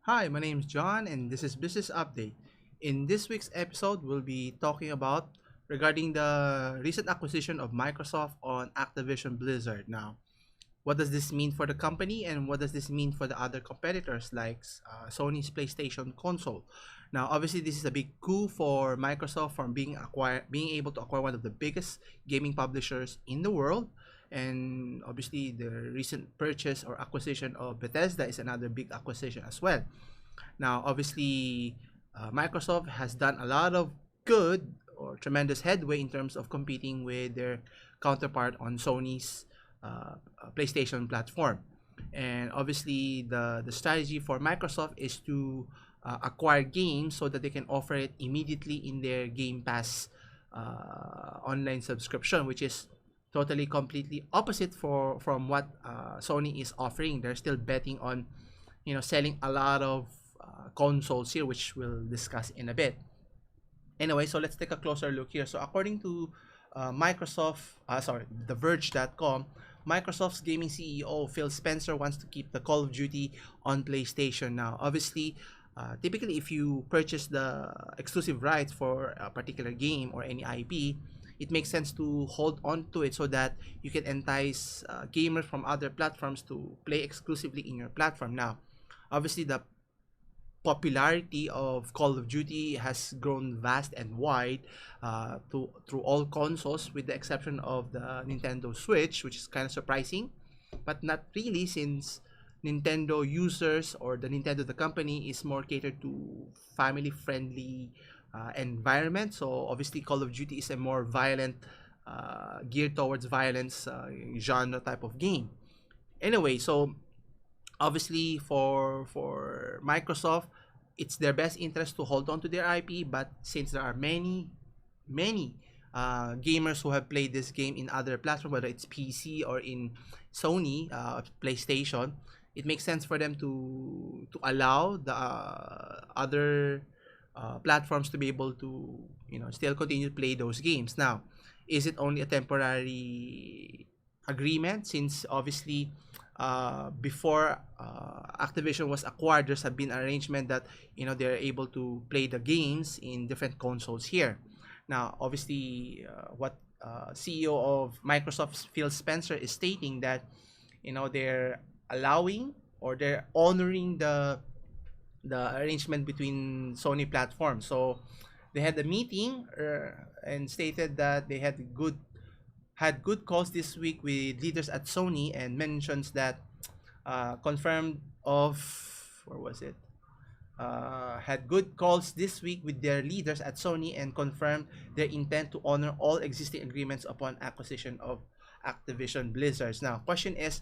Hi, my name is John and this is Business Update. In this week's episode, we'll be talking about regarding the recent acquisition of Microsoft on Activision Blizzard. Now, what does this mean for the company and what does this mean for the other competitors like Sony's PlayStation console? Now, obviously, this is a big coup for Microsoft from being able to acquire one of the biggest gaming publishers in the world. And obviously, the recent purchase or acquisition of Bethesda is another big acquisition as well. Now, obviously, Microsoft has done a lot of good or tremendous headway in terms of competing with their counterpart on Sony's PlayStation platform. And obviously, the strategy for Microsoft is to acquire games so that they can offer it immediately in their Game Pass online subscription, which is totally completely opposite from what Sony is offering. They're still betting on selling a lot of consoles here, which we'll discuss in a bit. Anyway, so let's take a closer look here. So according to TheVerge.com, Microsoft's gaming CEO Phil Spencer wants to keep the Call of Duty on PlayStation. Now, obviously, typically if you purchase the exclusive rights for a particular game or any IP, it makes sense to hold on to it so that you can entice gamers from other platforms to play exclusively in your platform. Now, obviously, the popularity of Call of Duty has grown vast and wide through all consoles, with the exception of the Nintendo Switch, which is kind of surprising, but not really, since Nintendo users or the Nintendo the company is more catered to family friendly environment. So obviously Call of Duty is a more violent, geared towards violence genre type of game. Anyway, so obviously for Microsoft, it's their best interest to hold on to their IP, but since there are many gamers who have played this game in other platforms, whether it's PC or in Sony PlayStation, it makes sense for them to allow the other platforms to be able to still continue to play those games. Now, is it only a temporary agreement? Since obviously before Activision was acquired, there's been an arrangement that they're able to play the games in different consoles here. Now, obviously, what CEO of Microsoft Phil Spencer is stating that they're allowing or they're honoring the arrangement between Sony platforms. So they had a meeting and stated that they had good calls this week with leaders at Sony, and mentions that confirmed of where was it? Had good calls this week with their leaders at Sony and confirmed their intent to honor all existing agreements upon acquisition of Activision Blizzard. Now, question is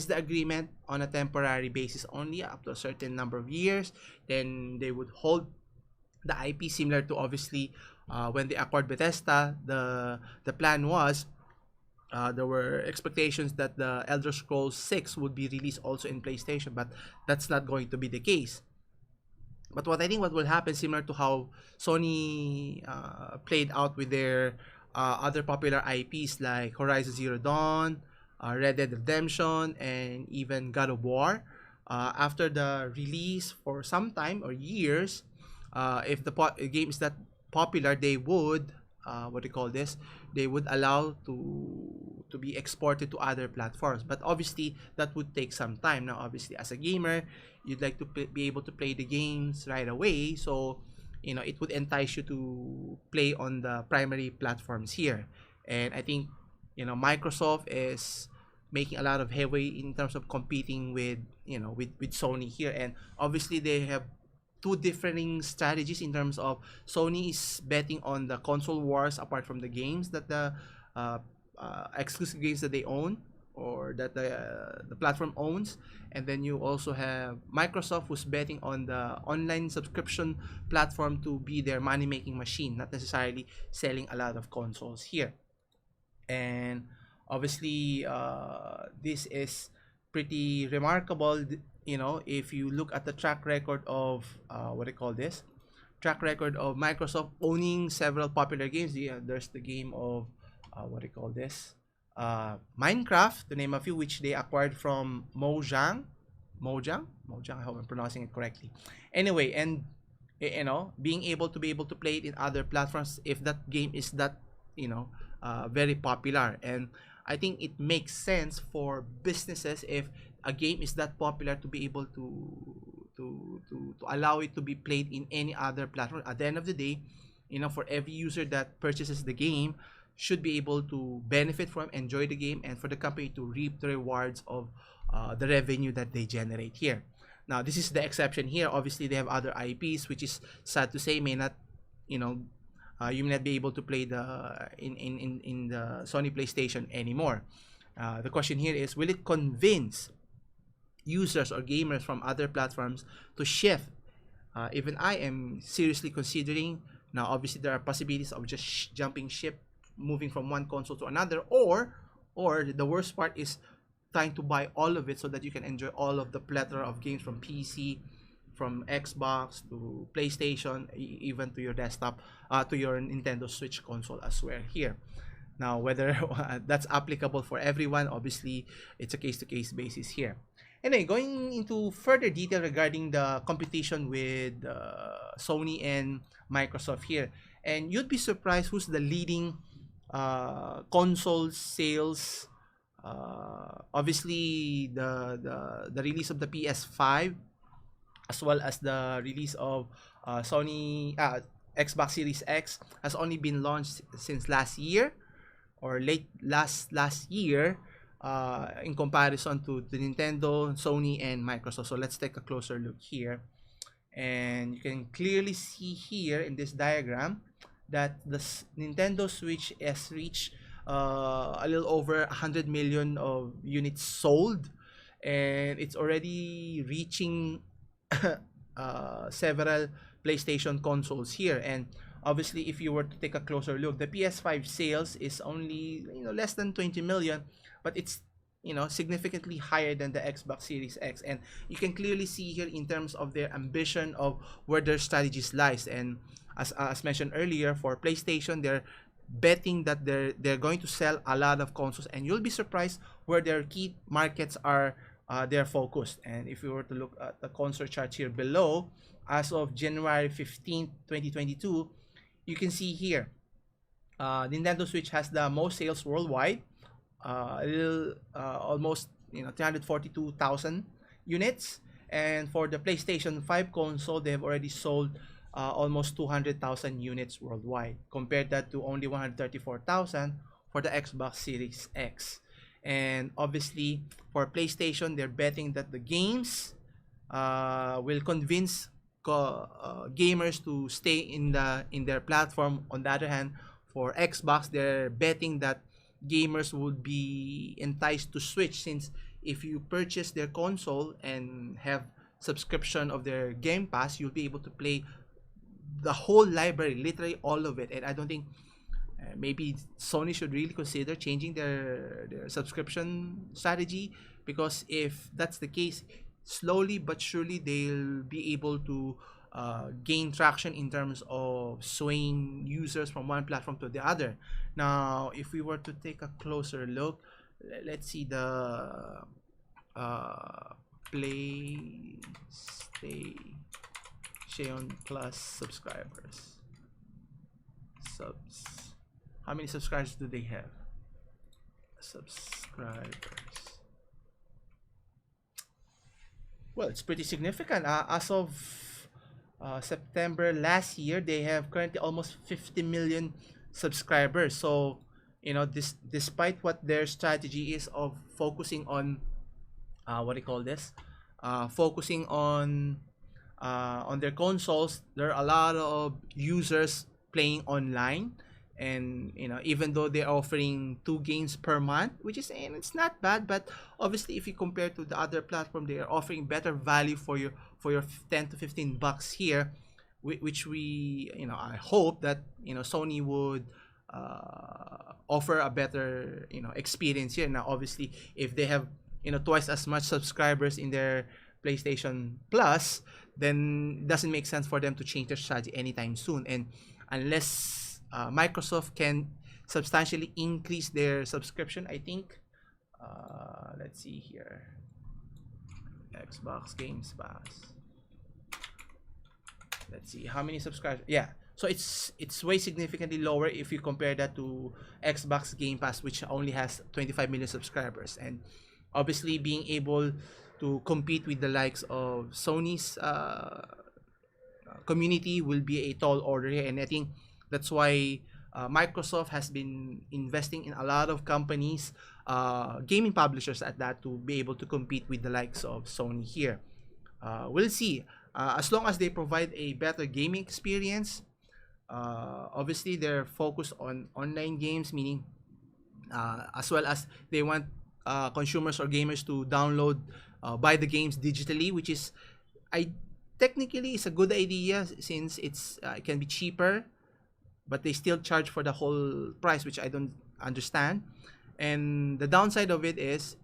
the agreement on a temporary basis only up to a certain number of years? Then they would hold the IP, similar to obviously when they acquired Bethesda. The plan was there were expectations that the Elder Scrolls 6 would be released also in PlayStation, but that's not going to be the case. But what I think what will happen, similar to how Sony played out with their other popular IPs like Horizon Zero Dawn, Red Dead Redemption, and even God of War, after the release for some time or years, if the game is that popular, they would what do you call this? They would allow to be exported to other platforms. But obviously, that would take some time. Now, obviously, as a gamer, you'd like to be able to play the games right away. So, it would entice you to play on the primary platforms here. And I think, Microsoft is making a lot of headway in terms of competing with Sony here. And obviously, they have two differing strategies in terms of Sony is betting on the console wars apart from the games that the exclusive games that they own or that the platform owns, and then you also have Microsoft who's betting on the online subscription platform to be their money making machine, not necessarily selling a lot of consoles here. And obviously this is pretty remarkable, if you look at the track record of what do you call this track record of Microsoft owning several popular games. There's the game of what do you call this Minecraft, to name a few, which they acquired from Mojang. Mojang. I hope I'm pronouncing it correctly. Anyway, and being able to play it in other platforms if that game is that very popular. And I think it makes sense for businesses if a game is that popular to be able to allow it to be played in any other platform. At the end of the day, for every user that purchases the game should be able to benefit from, enjoy the game, and for the company to reap the rewards of the revenue that they generate here. Now, this is the exception here. Obviously, they have other IPs, which is sad to say may not, you may not be able to play in the Sony PlayStation anymore. The question here is, will it convince users or gamers from other platforms to shift? Even I am seriously considering. Now, obviously, there are possibilities of just jumping ship, moving from one console to another, or the worst part is trying to buy all of it so that you can enjoy all of the plethora of games from PC, from Xbox to PlayStation, even to your desktop, to your Nintendo Switch console as well here. Now, whether that's applicable for everyone, obviously, it's a case-to-case basis here. Anyway, going into further detail regarding the competition with Sony and Microsoft here, and you'd be surprised who's the leading console sales. Obviously, the release of the PS5, as well as the release of Sony Xbox Series X, has only been launched since last year or late last year. In comparison to the Nintendo, Sony, and Microsoft. So let's take a closer look here, and you can clearly see here in this diagram that the Nintendo Switch has reached a little over 100 million of units sold, and it's already reaching several PlayStation consoles here. And obviously, if you were to take a closer look, the PS5 sales is only less than 20 million, but it's significantly higher than the Xbox Series X. And you can clearly see here in terms of their ambition of where their strategies lies. And as mentioned earlier, for PlayStation, they're betting that they're going to sell a lot of consoles, and you'll be surprised where their key markets are they're focused. And if you were to look at the console chart here below, as of January 15th 2022, you can see here Nintendo Switch has the most sales worldwide, almost 342,000 units. And for the PlayStation 5 console, they have already sold almost 200,000 units worldwide. Compared that to only 134,000 for the Xbox Series X. And obviously, for PlayStation, they're betting that the games will convince gamers to stay in their platform. On the other hand, for Xbox, they're betting that gamers would be enticed to switch, since if you purchase their console and have subscription of their Game Pass, you'll be able to play the whole library, literally all of it. And I don't think maybe Sony should really consider changing their subscription strategy, because if that's the case, slowly but surely they'll be able to gain traction in terms of swaying users from one platform to the other. Now, if we were to take a closer look, let's see the PlayStation Plus subscribers. How many subscribers do they have? Subscribers. Well, it's pretty significant. As of September last year, they have currently almost 50 million subscribers. So, despite what their strategy is of focusing on focusing on their consoles, there are a lot of users playing online. And even though they're offering 2 games per month, which is, it's not bad, but obviously if you compare to the other platform, they are offering better value for your 10 to 15 bucks here, which we I hope that Sony would offer a better experience here. Now, obviously, if they have twice as much subscribers in their PlayStation Plus, then it doesn't make sense for them to change their strategy anytime soon. And unless Microsoft can substantially increase their subscription, I think let's see here, Xbox Games Pass. Let's see how many subscribers. Yeah, so it's way significantly lower if you compare that to Xbox Game Pass, which only has 25 million subscribers, and obviously being able to compete with the likes of Sony's community will be a tall order here, and I think that's why Microsoft has been investing in a lot of companies, gaming publishers at that, to be able to compete with the likes of Sony here. We'll see. As long as they provide a better gaming experience, obviously they're focused on online games, meaning as well as they want consumers or gamers to download, buy the games digitally, which is, I technically, it's a good idea since it can be cheaper, but they still charge for the whole price, which I don't understand. And the downside of it is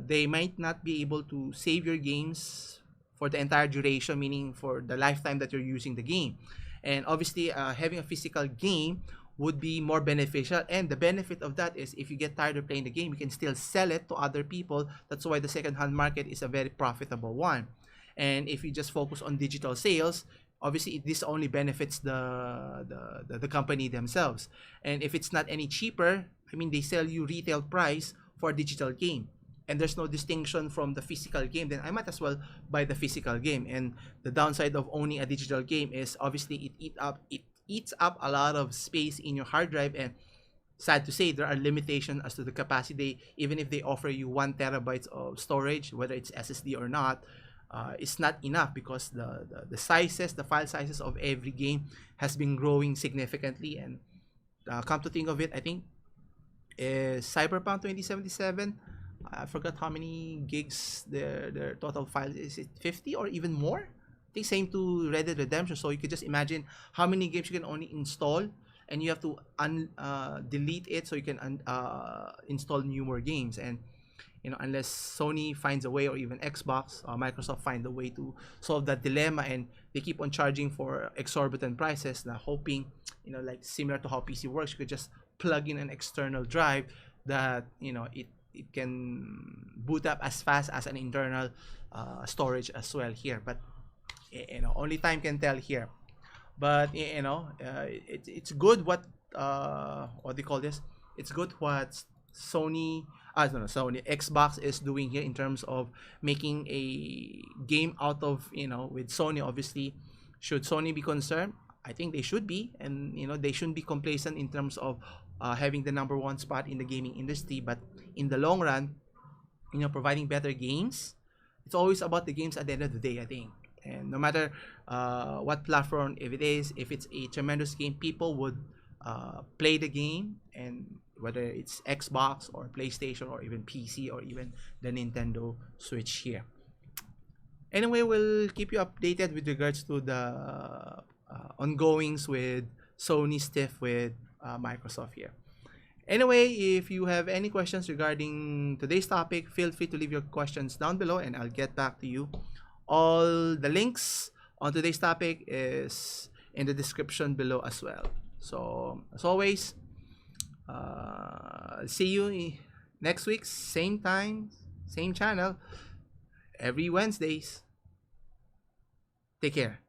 they might not be able to save your games for the entire duration, meaning for the lifetime that you're using the game. And obviously, having a physical game would be more beneficial. And the benefit of that is if you get tired of playing the game, you can still sell it to other people. That's why the second-hand market is a very profitable one. And if you just focus on digital sales, obviously this only benefits the company themselves. And if it's not any cheaper, I mean, they sell you retail price for a digital game, and there's no distinction from the physical game, then I might as well buy the physical game. And the downside of owning a digital game is obviously it eats up a lot of space in your hard drive, and sad to say, there are limitations as to the capacity. Even if they offer you 1 terabyte of storage, whether it's SSD or not, it's not enough, because the file sizes of every game has been growing significantly. And come to think of it, I think Cyberpunk 2077, I forgot how many gigs their total file is. It 50 or even more? I think same to Red Dead Redemption. So you could just imagine how many games you can only install, and you have to delete it so you can install newer games. And unless Sony finds a way, or even Xbox, Microsoft find a way to solve that dilemma, and they keep on charging for exorbitant prices, now hoping, like similar to how PC works, you could just plug in an external drive that it can boot up as fast as an internal storage as well here. But only time can tell here. But it's good what do you call this? It's good what Sony Xbox is doing here in terms of making a game out of, with Sony. Obviously, should Sony be concerned? I think they should be, and they shouldn't be complacent in terms of having the #1 spot in the gaming industry. But in the long run, providing better games, it's always about the games at the end of the day, I think. And no matter what platform, if it's a tremendous game, people would play the game, and whether it's Xbox or PlayStation or even PC or even the Nintendo Switch here. Anyway, we'll keep you updated with regards to the ongoings with Sony stiff with Microsoft here. Anyway, if you have any questions regarding today's topic, feel free to leave your questions down below, and I'll get back to you. All the links on today's topic is in the description below as well. So, as always, see you next week, same time, same channel, every Wednesdays. Take care.